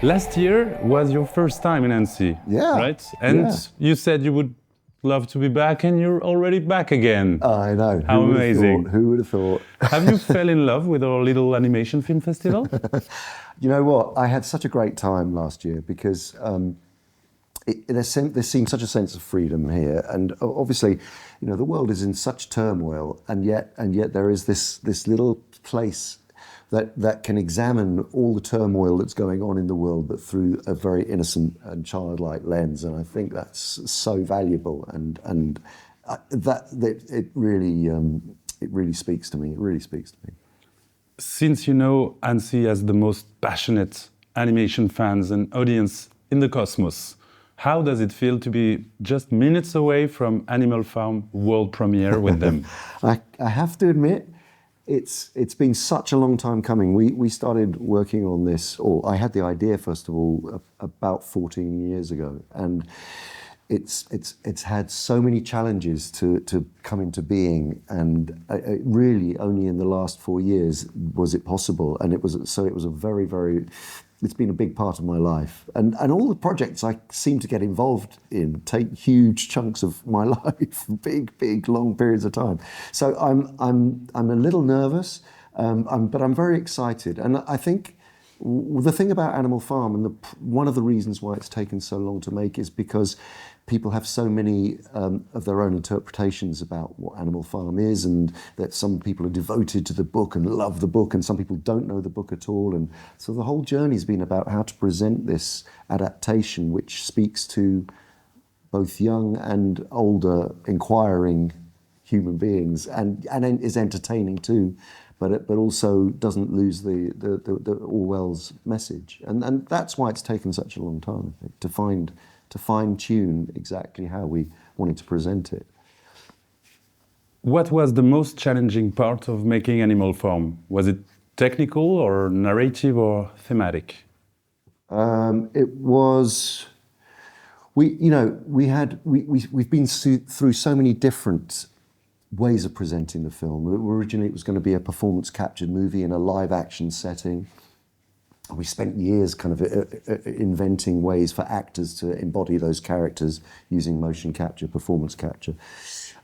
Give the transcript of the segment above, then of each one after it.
Last year was your first time in Annecy, Yeah. right? And yeah. you said you would love to be back, and you're already back again. I know. How amazing. Who would have thought? Have you fell in love with our little animation film festival? You know what? I had such a great time last year because there seemed such a sense of freedom here, and obviously, you know, the world is in such turmoil, and yet there is this little place that can examine all the turmoil that's going on in the world, but through a very innocent and childlike lens. And I think that's so valuable, and that it really speaks to me. It really speaks to me. Since you know Annecy has the most passionate animation fans and audience in the cosmos, how does it feel to be just minutes away from Animal Farm world premiere with them? I have to admit, it's been such a long time coming. We started working on this, or I had the idea first of all about 14 years ago, and it's had so many challenges to come into being, and really only in the last 4 years was it possible. And it was a very it's been a big part of my life, and all the projects I seem to get involved in take huge chunks of my life, big long periods of time. So I'm a little nervous, but I'm very excited, and I think the thing about Animal Farm, and one of the reasons why it's taken so long to make, is because people have so many of their own interpretations about what Animal Farm is, and that some people are devoted to the book and love the book, and some people don't know the book at all. And so the whole journey's been about how to present this adaptation, which speaks to both young and older inquiring human beings, and is entertaining too, but also doesn't lose the Orwell's message. And that's why it's taken such a long time, I think, to fine-tune exactly how we wanted to present it. What was the most challenging part of making Animal Farm? Was it technical or narrative or thematic? It was. We've been through so many different ways of presenting the film. Originally, it was going to be a performance-captured movie in a live-action setting. We spent years kind of inventing ways for actors to embody those characters using motion capture, performance capture.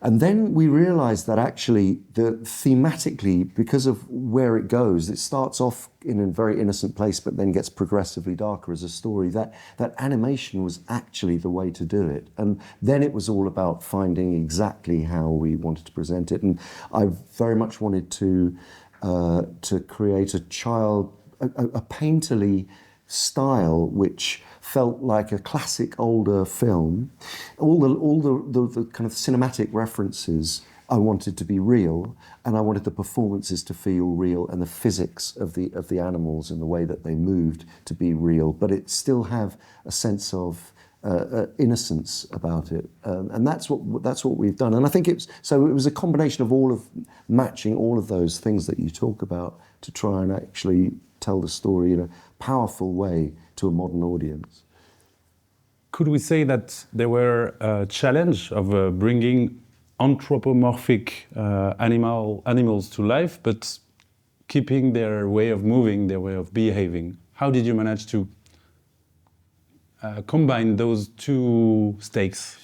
And then we realized that actually, thematically, because of where it goes, it starts off in a very innocent place, but then gets progressively darker as a story, that animation was actually the way to do it. And then it was all about finding exactly how we wanted to present it. And I very much wanted to create a painterly style which felt like a classic older film. All the kind of cinematic references I wanted to be real, and I wanted the performances to feel real, and the physics of the animals and the way that they moved to be real, but it still have a sense of innocence about it, and that's what we've done. And I think it was a combination of matching all of those things that you talk about to try and actually tell the story in a powerful way to a modern audience. Could we say that there were a challenge of bringing anthropomorphic animals to life, but keeping their way of moving, their way of behaving? How did you manage to combine those two stakes?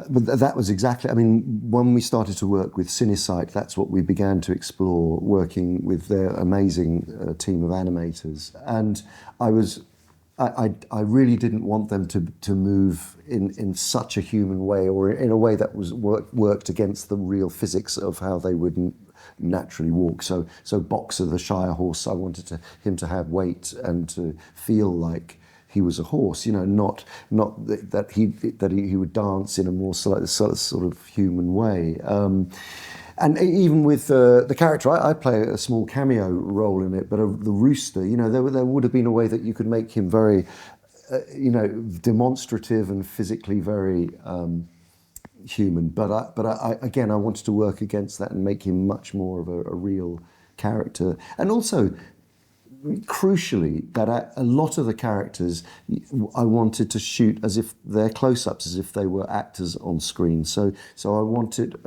But that was exactly, I mean, when we started to work with Cinesite, that's what we began to explore, working with their amazing team of animators. And I really didn't want them to move in such a human way, or in a way that was worked against the real physics of how they would naturally walk. So Boxer, the Shire horse, I wanted him to have weight and to feel like he was a horse, you know, not that he would dance in a more sort of human way. And even with the character, I play a small cameo role in it, but the rooster, you know, there would have been a way that you could make him very, demonstrative and physically very human. But I wanted to work against that and make him much more of a real character. And also, crucially, that a lot of the characters I wanted to shoot as if they're close-ups, as if they were actors on screen. So I wanted,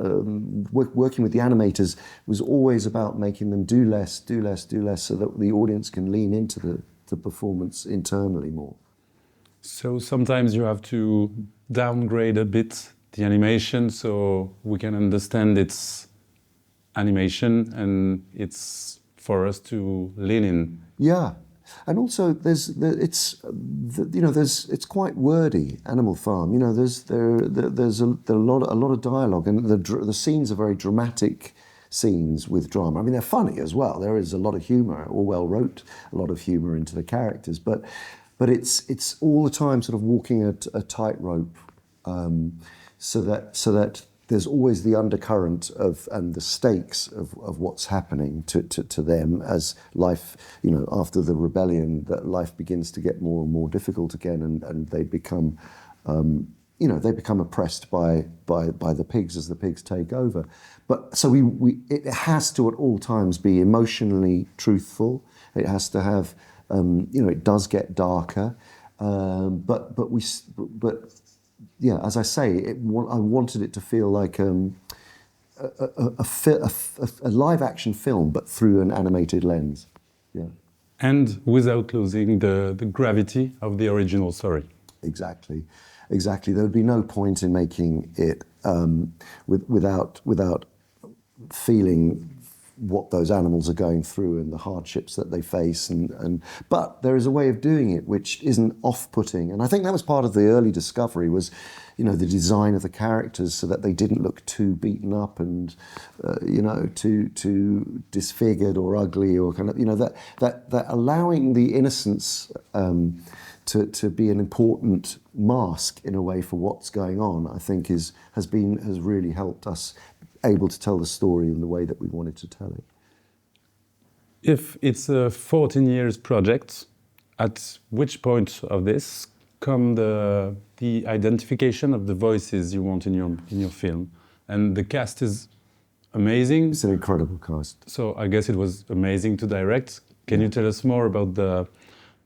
working with the animators was always about making them do less, so that the audience can lean into the performance internally more. So sometimes you have to downgrade a bit the animation so we can understand its animation and it's for us to lean in. Yeah, and also it's quite wordy. Animal Farm, you know, there's a lot of dialogue, and the scenes are very dramatic scenes with drama. I mean, they're funny as well. There is a lot of humour. Orwell wrote a lot of humour into the characters, but it's all the time sort of walking a tightrope, so that there's always the undercurrent and the stakes of what's happening to them as life, you know, after the rebellion, that life begins to get more and more difficult again, and they become, they become oppressed by the pigs as the pigs take over. But so it has to at all times be emotionally truthful. It has to have, it does get darker, but yeah, as I say, I wanted it to feel like a live action film, but through an animated lens. Yeah. And without losing the gravity of the original story. Exactly. There would be no point in making it without feeling what those animals are going through and the hardships that they face, but there is a way of doing it which isn't off-putting, and I think that was part of the early discovery, was, you know, the design of the characters so that they didn't look too beaten up and too disfigured or ugly, or kind of, you know, that allowing the innocence to be an important mask in a way for what's going on, I think has really helped us able to tell the story in the way that we wanted to tell it. If it's a 14 years project, at which point of this come the identification of the voices you want in your film? And the cast is amazing. It's an incredible cast. So I guess it was amazing to direct. Can you tell us more about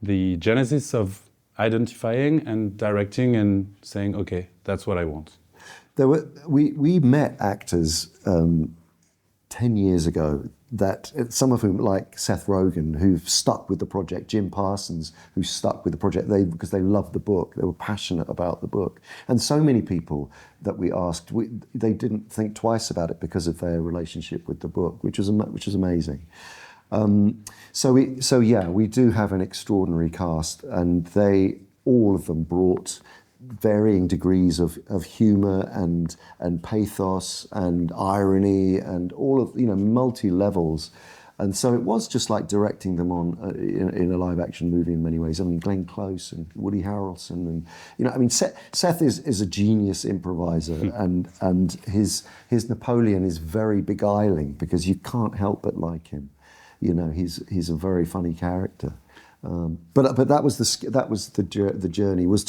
the genesis of identifying and directing and saying, okay, that's what I want? We met actors 10 years ago, that some of whom, like Seth Rogen, who've stuck with the project, Jim Parsons, who stuck with the project because they loved the book, they were passionate about the book, and so many people that we asked, they didn't think twice about it because of their relationship with the book, which was amazing. We do have an extraordinary cast, and all of them brought varying degrees of humour and pathos and irony and all of, you know, multi levels, and so it was just like directing them on in a live action movie in many ways. I mean, Glenn Close and Woody Harrelson, and, you know, I mean, Seth is a genius improviser, and his Napoleon is very beguiling because you can't help but like him. You know, he's a very funny character. But that was the journey, was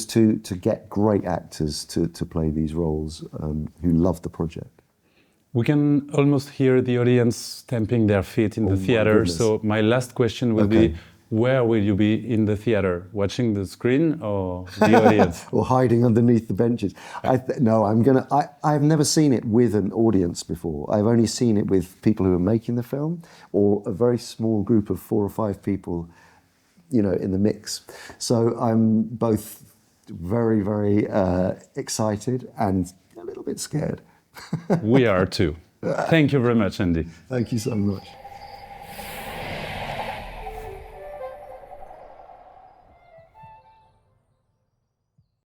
to get great actors to play these roles who loved the project. We can almost hear the audience stamping their feet in the theater. So my last question will be, where will you be in the theater? Watching the screen or the audience? Or hiding underneath the benches? I've never seen it with an audience before. I've only seen it with people who are making the film, or a very small group of 4 or 5 people, you know, in the mix. So I'm both very, very excited and a little bit scared. We are too. Thank you very much, Andy. Thank you so much.